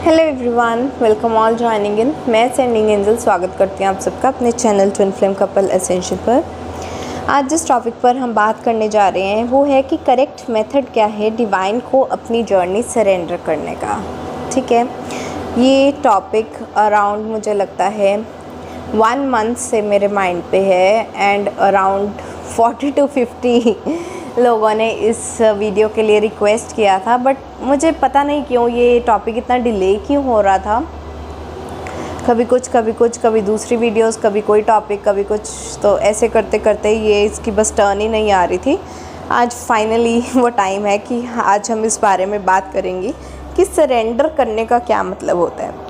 Hello everyone, welcome all joining in. मैं sending angel स्वागत करती हूँ आप सबका अपने channel twin flame couple essential पर। आज जिस टॉपिक पर हम बात करने जा रहे हैं वो है कि करेक्ट मेथड क्या है डिवाइन को अपनी जर्नी सरेंडर करने का। ठीक है, ये टॉपिक अराउंड मुझे लगता है 1 मंथ से मेरे माइंड पे है एंड अराउंड 40 to 50 लोगों ने इस वीडियो के लिए रिक्वेस्ट किया था, बट मुझे पता नहीं क्यों ये टॉपिक इतना डिले क्यों हो रहा था। कभी कुछ कभी दूसरी वीडियोस, कभी कोई टॉपिक, कभी कुछ, तो ऐसे करते करते ये इसकी बस टर्न ही नहीं आ रही थी। आज फाइनली वो टाइम है कि आज हम इस बारे में बात करेंगे कि सरेंडर करने का क्या मतलब होता है।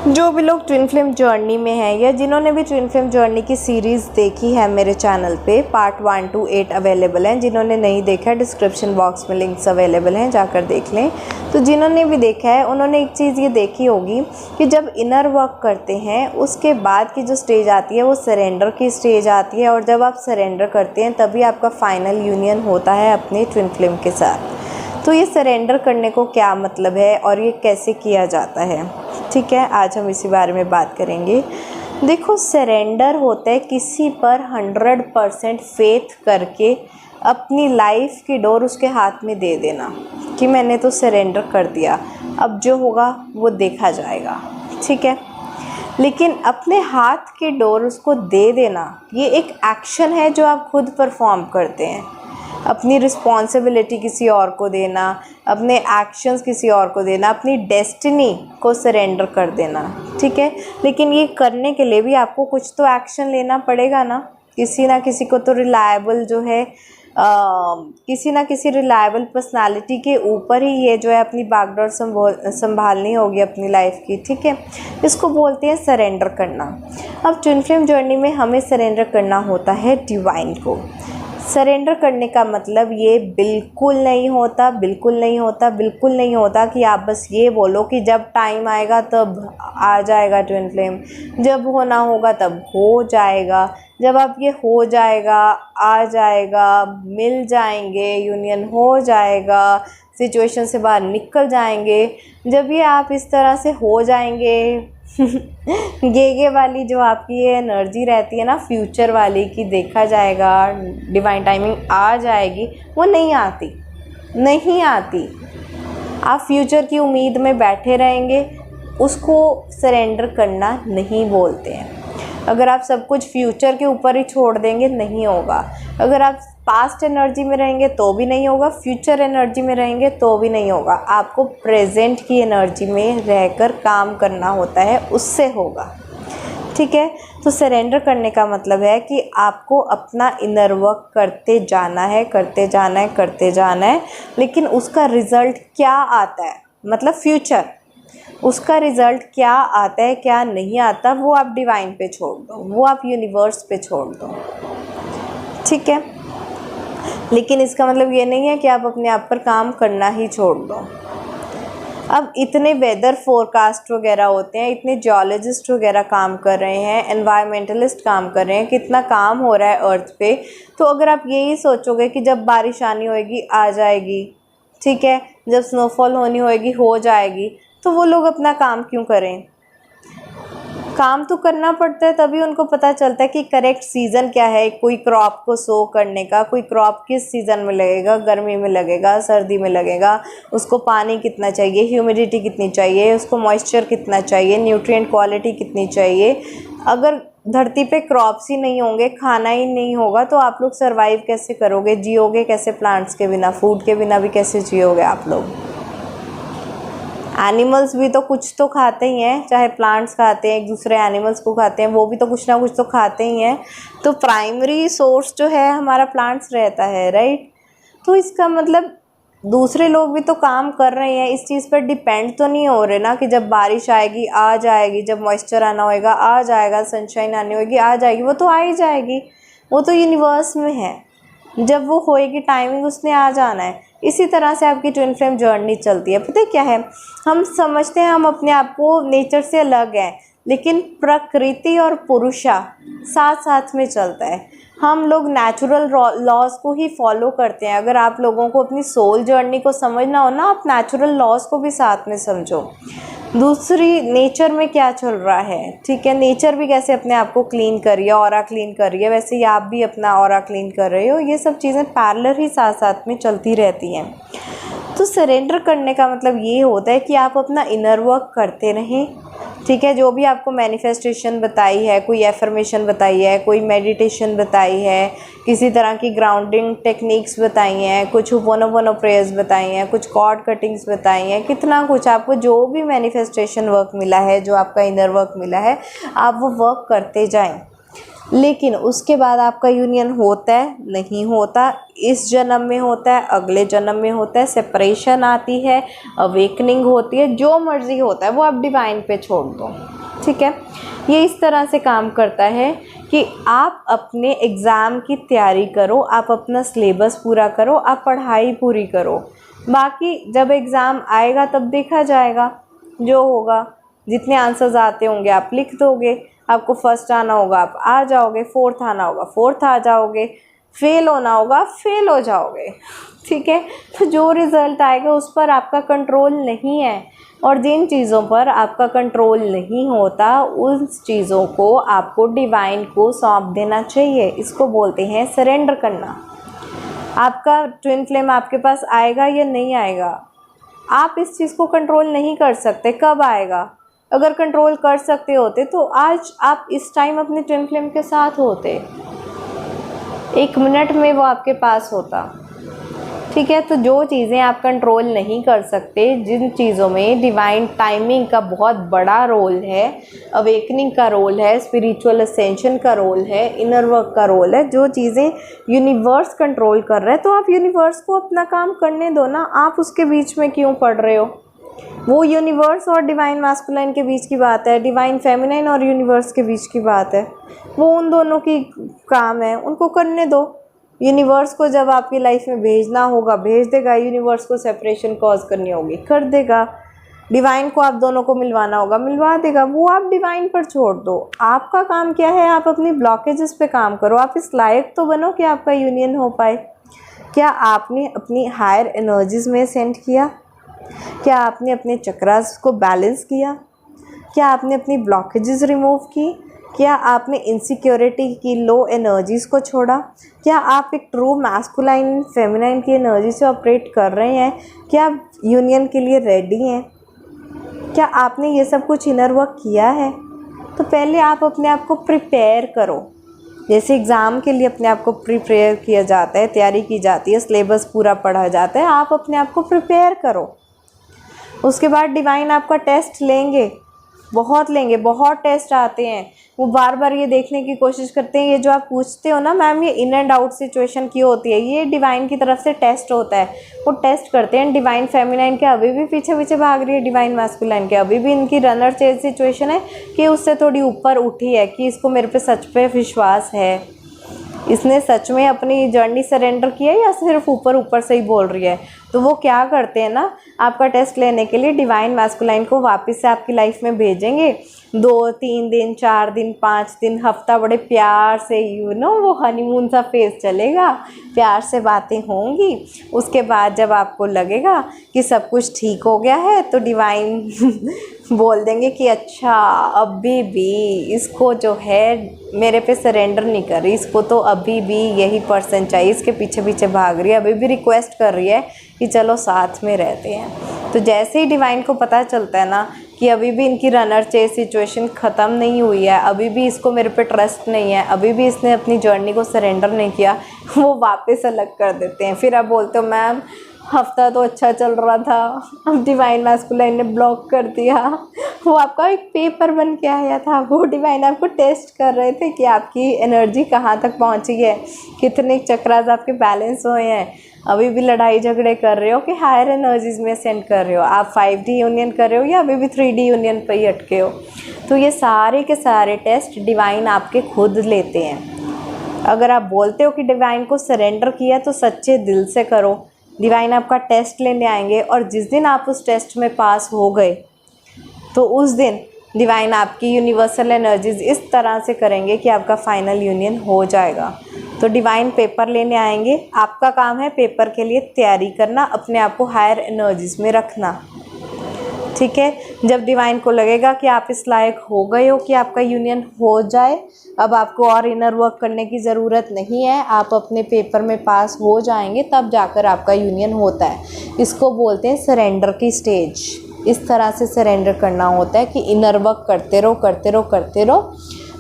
जो भी लोग ट्विन फ्लेम जर्नी में हैं या जिन्होंने भी ट्विन फ्लेम जर्नी की सीरीज़ देखी है मेरे चैनल पे, पार्ट 1 to 8 अवेलेबल हैं। जिन्होंने नहीं देखा है डिस्क्रिप्शन बॉक्स में लिंक्स अवेलेबल हैं, जाकर देख लें। तो जिन्होंने भी देखा है उन्होंने एक चीज़ ये देखी होगी कि जब इनर वर्क करते हैं उसके बाद की जो स्टेज आती है वो सरेंडर की स्टेज आती है, और जब आप सरेंडर करते हैं तभी आपका फाइनल यूनियन होता है अपने ट्विन फ्लेम के साथ। तो ये सरेंडर करने को क्या मतलब है और ये कैसे किया जाता है, ठीक है, आज हम इसी बारे में बात करेंगे। देखो, सरेंडर होता है किसी पर 100% फेथ करके अपनी लाइफ की डोर उसके हाथ में दे देना कि मैंने तो सरेंडर कर दिया, अब जो होगा वो देखा जाएगा। ठीक है, लेकिन अपने हाथ की डोर उसको दे देना ये एक एक्शन है जो आप खुद परफॉर्म करते हैं। अपनी रिस्पॉन्सिबिलिटी किसी और को देना, अपने एक्शंस किसी और को देना, अपनी डेस्टिनी को सरेंडर कर देना। ठीक है, लेकिन ये करने के लिए भी आपको कुछ तो एक्शन लेना पड़ेगा ना। किसी ना किसी को तो रिलायबल जो है किसी ना किसी रिलायबल पर्सनालिटी के ऊपर ही ये जो है अपनी बागडोर संभालनी होगी अपनी लाइफ की। ठीक है, इसको बोलते हैं सरेंडर करना। अब ट्विन फ्लेम जर्नी में हमें सरेंडर करना होता है डिवाइन को। सरेंडर करने का मतलब ये बिल्कुल नहीं होता कि आप बस ये बोलो कि जब टाइम आएगा तब आ जाएगा ट्विन फ्लेम, जब होना होगा तब हो जाएगा, जब आप ये हो जाएगा, आ जाएगा, मिल जाएंगे, यूनियन हो जाएगा, सिचुएशन से बाहर निकल जाएंगे, जब ये आप इस तरह से हो जाएंगे गेगे वाली जो आपकी ये एनर्जी रहती है ना, फ्यूचर वाली की देखा जाएगा, डिवाइन टाइमिंग आ जाएगी, वो नहीं आती। आप फ्यूचर की उम्मीद में बैठे रहेंगे, उसको सरेंडर करना नहीं बोलते हैं। अगर आप सब कुछ फ्यूचर के ऊपर ही छोड़ देंगे नहीं होगा। अगर आप पास्ट एनर्जी में रहेंगे तो भी नहीं होगा, फ्यूचर एनर्जी में रहेंगे तो भी नहीं होगा। आपको प्रेजेंट की एनर्जी में रहकर काम करना होता है, उससे होगा। ठीक है, तो सरेंडर करने का मतलब है कि आपको अपना इनर वर्क करते जाना है, लेकिन उसका रिज़ल्ट क्या आता है, मतलब फ्यूचर, उसका रिज़ल्ट क्या आता है क्या नहीं आता, वो आप डिवाइन पे छोड़ दो, वो आप यूनिवर्स पे छोड़ दो। ठीक है, लेकिन इसका मतलब ये नहीं है कि आप अपने आप पर काम करना ही छोड़ दो। अब इतने वेदर फोरकास्ट वगैरह होते हैं, इतने जियोलॉजिस्ट वगैरह काम कर रहे हैं, एनवायरमेंटलिस्ट काम कर रहे हैं, कितना काम हो रहा है अर्थ पे। तो अगर आप यही सोचोगे कि जब बारिश आनी होएगी आ जाएगी, ठीक है, जब स्नोफॉल होनी होएगी हो जाएगी, तो वो लोग अपना काम क्यों करें? काम तो करना पड़ता है, तभी उनको पता चलता है कि करेक्ट सीज़न क्या है कोई क्रॉप को सो करने का। कोई क्रॉप किस सीज़न में लगेगा, गर्मी में लगेगा, सर्दी में लगेगा, उसको पानी कितना चाहिए, ह्यूमिडिटी कितनी चाहिए, उसको मॉइस्चर कितना चाहिए, न्यूट्रिएंट क्वालिटी कितनी चाहिए। अगर धरती पे क्रॉप्स ही नहीं होंगे, खाना ही नहीं होगा, तो आप लोग सर्वाइव कैसे करोगे, जियोगे कैसे प्लांट्स के बिना, फूड के बिना भी कैसे जियोगे आप लोग? एनिमल्स भी तो कुछ तो खाते ही हैं, चाहे प्लांट्स खाते हैं, एक दूसरे एनिमल्स को खाते हैं, वो भी तो कुछ ना कुछ तो खाते ही हैं। तो प्राइमरी सोर्स जो है हमारा प्लांट्स रहता है, राइट। तो इसका मतलब दूसरे लोग भी तो काम कर रहे हैं, इस चीज़ पर डिपेंड तो नहीं हो रहे ना कि जब बारिश आएगी आ जाएगी, जब मॉइस्चर आना होएगा आ जाएगा, सनशाइन आनी होगी आ जाएगी, वो तो आ ही जाएगी, वो तो यूनिवर्स में है, जब वो होएगी टाइमिंग उसने आ जाना है। इसी तरह से आपकी ट्विन फ्लेम जर्नी चलती है। पता है क्या है, हम समझते हैं हम अपने आप को नेचर से अलग हैं, लेकिन प्रकृति और पुरुषा साथ साथ में चलता है। हम लोग नेचुरल लॉज को ही फॉलो करते हैं। अगर आप लोगों को अपनी सोल जर्नी को समझना हो ना, आप नेचुरल लॉज को भी साथ में समझो। दूसरी, नेचर में क्या चल रहा है, ठीक है, नेचर भी कैसे अपने आप को क्लीन कर रही है, ऑरा क्लीन कर रही है, वैसे ही आप भी अपना ऑरा क्लीन कर रहे हो। ये सब चीज़ें पैरेलल ही साथ साथ में चलती रहती हैं। तो सरेंडर करने का मतलब ये होता है कि आप अपना इनर वर्क करते रहें, ठीक है। जो भी आपको मैनिफेस्टेशन बताई है, कोई एफर्मेशन बताई है, कोई मेडिटेशन बताई है, किसी तरह की ग्राउंडिंग टेक्निक्स बताई हैं, कुछ होपोनोपोनो प्रेयर्स बताई हैं, कुछ कॉर्ड कटिंग्स बताई हैं, कितना कुछ आपको जो भी मैनिफेस्टेशन वर्क मिला है, जो आपका इनर वर्क मिला है, आप वो वर्क करते जाएं। लेकिन उसके बाद आपका यूनियन होता है, नहीं होता, इस जन्म में होता है, अगले जन्म में होता है, सेपरेशन आती है, अवेकनिंग होती है, जो मर्ज़ी होता है वो आप डिवाइन पे छोड़ दो, ठीक है। ये इस तरह से काम करता है कि आप अपने एग्ज़ाम की तैयारी करो, आप अपना सिलेबस पूरा करो, आप पढ़ाई पूरी करो। बाकी जब एग्ज़ाम आएगा तब देखा जाएगा, जो होगा, जितने आंसर्स आते होंगे आप लिख दोगे। आपको फर्स्ट आना होगा आप आ जाओगे, फोर्थ आना होगा फोर्थ आ जाओगे, फेल होना होगा फेल हो जाओगे, ठीक है। तो जो रिज़ल्ट आएगा उस पर आपका कंट्रोल नहीं है, और जिन चीज़ों पर आपका कंट्रोल नहीं होता उन चीज़ों को आपको डिवाइन को सौंप देना चाहिए। इसको बोलते हैं सरेंडर करना। आपका ट्विन फ्लेम आपके पास आएगा या नहीं आएगा, आप इस चीज़ को कंट्रोल नहीं कर सकते कब आएगा। अगर कंट्रोल कर सकते होते तो आज आप इस टाइम अपने ट्विन फ्लेम के साथ होते, 1 मिनट में वो आपके पास होता, ठीक है। तो जो चीज़ें आप कंट्रोल नहीं कर सकते, जिन चीज़ों में डिवाइन टाइमिंग का बहुत बड़ा रोल है, अवेकनिंग का रोल है, स्पिरिचुअल असेंशन का रोल है, इनर वर्क का रोल है, जो चीज़ें यूनिवर्स कंट्रोल कर रहा है, तो आप यूनिवर्स को अपना काम करने दो ना। आप उसके बीच में क्यों पड़ रहे हो। वो यूनिवर्स और डिवाइन मैस्कुलाइन के बीच की बात है, डिवाइन फेमिनाइन और यूनिवर्स के बीच की बात है। वो उन दोनों की काम है, उनको करने दो। यूनिवर्स को जब आपकी लाइफ में भेजना होगा भेज देगा, यूनिवर्स को सेपरेशन कॉज करनी होगी कर देगा, डिवाइन को आप दोनों को मिलवाना होगा मिलवा देगा, वो आप डिवाइन पर छोड़ दो। आपका काम क्या है, आप अपनी ब्लॉकेजेस पे काम करो। आप इस लायक तो बनो कि आपका यूनियन हो पाए। क्या आपने अपनी हायर एनर्जीज में सेंड किया? क्या आपने अपने चक्रास को बैलेंस किया? क्या आपने अपनी ब्लॉकेजेस रिमूव की? क्या आपने इनसिक्योरिटी की लो एनर्जीज़ को छोड़ा? क्या आप एक ट्रू मैस्कुलाइन फेमिनाइन की एनर्जी से ऑपरेट कर रहे हैं? क्या आप यूनियन के लिए रेडी हैं? क्या आपने ये सब कुछ इनर वर्क किया है? तो पहले आप अपने आप को प्रिपेयर करो। जैसे एग्ज़ाम के लिए अपने आप को प्रिपेयर किया जाता है, तैयारी की जाती है, सिलेबस पूरा पढ़ा जाता है, आप अपने आप को प्रिपेयर करो। उसके बाद डिवाइन आपका टेस्ट लेंगे, बहुत लेंगे, बहुत टेस्ट आते हैं। वो बार बार ये देखने की कोशिश करते हैं, ये जो आप पूछते हो ना मैम ये इन एंड आउट सिचुएशन की होती है, ये डिवाइन की तरफ से टेस्ट होता है। वो टेस्ट करते हैं डिवाइन फेमिनाइन के अभी भी पीछे पीछे भाग रही है, डिवाइन मैस्कुलाइन के अभी भी इनकी रनर चेज सिचुएशन है कि उससे थोड़ी ऊपर उठी है, कि इसको मेरे पे सच पे विश्वास है, इसने सच में अपनी जर्नी सरेंडर की है या सिर्फ ऊपर ऊपर से ही बोल रही है। तो वो क्या करते हैं ना, आपका टेस्ट लेने के लिए डिवाइन मैस्कुलाइन को वापस से आपकी लाइफ में भेजेंगे। 2-3 दिन, 4 दिन, 5 दिन, हफ्ता बड़े प्यार से वो हनीमून सा फेज चलेगा, प्यार से बातें होंगी। उसके बाद जब आपको लगेगा कि सब कुछ ठीक हो गया है तो डिवाइन बोल देंगे कि अच्छा अभी भी इसको जो है मेरे पे सरेंडर नहीं कर रही, इसको तो अभी भी यही पर्सन चाहिए, इसके पीछे पीछे भाग रही है, अभी भी रिक्वेस्ट कर रही है कि चलो साथ में रहते हैं। तो जैसे ही डिवाइन को पता चलता है ना कि अभी भी इनकी रनर चेज सिचुएशन ख़त्म नहीं हुई है, अभी भी इसको मेरे पे ट्रस्ट नहीं है, अभी भी इसने अपनी जर्नी को सरेंडर नहीं किया, वो वापस अलग कर देते हैं। फिर आप बोलते हो मैम हफ्ता तो अच्छा चल रहा था, अब डिवाइन मैस्कुलाइन ने ब्लॉक कर दिया। वो आपका एक पेपर बन के आया था, वो डिवाइन आपको टेस्ट कर रहे थे कि आपकी एनर्जी कहाँ तक पहुँची है, कितने चक्रास आपके बैलेंस हुए हैं, अभी भी लड़ाई झगड़े कर रहे हो कि हायर एनर्जीज में सेंड कर रहे हो, आप 5D यूनियन कर रहे हो या अभी भी 3D यूनियन पर ही अटके हो। तो ये सारे के सारे टेस्ट डिवाइन आपके खुद लेते हैं। अगर आप बोलते हो कि डिवाइन को सरेंडर किया तो सच्चे दिल से करो, डिवाइन आपका टेस्ट लेने आएंगे, और जिस दिन आप उस टेस्ट में पास हो गए तो उस दिन डिवाइन आपकी यूनिवर्सल एनर्जीज इस तरह से करेंगे कि आपका फाइनल यूनियन हो जाएगा। तो डिवाइन पेपर लेने आएंगे, आपका काम है पेपर के लिए तैयारी करना, अपने आप को हायर एनर्जीज में रखना, ठीक है। जब डिवाइन को लगेगा कि आप इस लायक हो गए हो कि आपका यूनियन हो जाए, अब आपको और इनर वर्क करने की ज़रूरत नहीं है, आप अपने पेपर में पास हो जाएंगे, तब जाकर आपका यूनियन होता है। इसको बोलते हैं सरेंडर की स्टेज। इस तरह से सरेंडर करना होता है कि इनर वर्क करते रहो करते रहो करते रहो,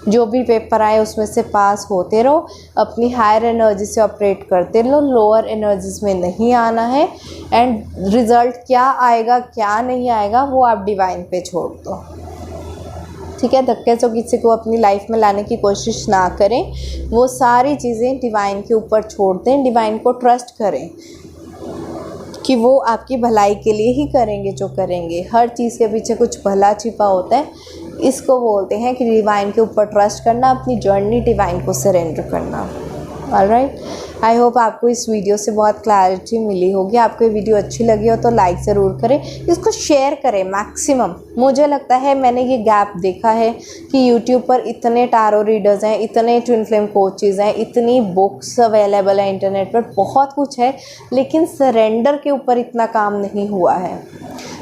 जो भी पेपर आए उसमें से पास होते रहो, अपनी हायर एनर्जी से ऑपरेट करते रहो, लोअर एनर्जीज में नहीं आना है। एंड रिज़ल्ट क्या आएगा क्या नहीं आएगा वो आप डिवाइन पे छोड़ दो, ठीक है। धक्के से किसी को अपनी लाइफ में लाने की कोशिश ना करें, वो सारी चीज़ें डिवाइन के ऊपर छोड़ दें, डिवाइन को ट्रस्ट करें कि वो आपकी भलाई के लिए ही करेंगे जो करेंगे। हर चीज़ के पीछे कुछ भला छिपा होता है, इसको बोलते हैं कि डिवाइन के ऊपर ट्रस्ट करना, अपनी जर्नी डिवाइन को सरेंडर करना। ऑलराइट, आई होप आपको इस वीडियो से बहुत क्लैरिटी मिली होगी। आपको ये वीडियो अच्छी लगी हो तो लाइक ज़रूर करें, इसको शेयर करें मैक्सिमम। मुझे लगता है मैंने ये गैप देखा है कि यूट्यूब पर इतने टारो रीडर्स हैं, इतने ट्विन फ्लेम कोचेज़ हैं, इतनी बुक्स अवेलेबल है इंटरनेट पर, बहुत कुछ है, लेकिन सरेंडर के ऊपर इतना काम नहीं हुआ है।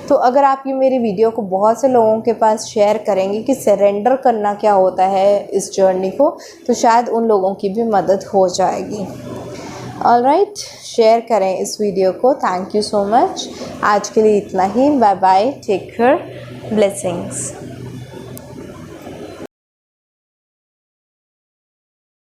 तो अगर आप ये मेरी वीडियो को बहुत से लोगों के पास शेयर करेंगे कि सरेंडर करना क्या होता है इस जर्नी को, तो शायद उन लोगों की भी मदद हो जाएगी। ऑलराइट, शेयर करें इस वीडियो को। Thank you so much. आज के लिए इतना ही। Bye bye, take care, blessings.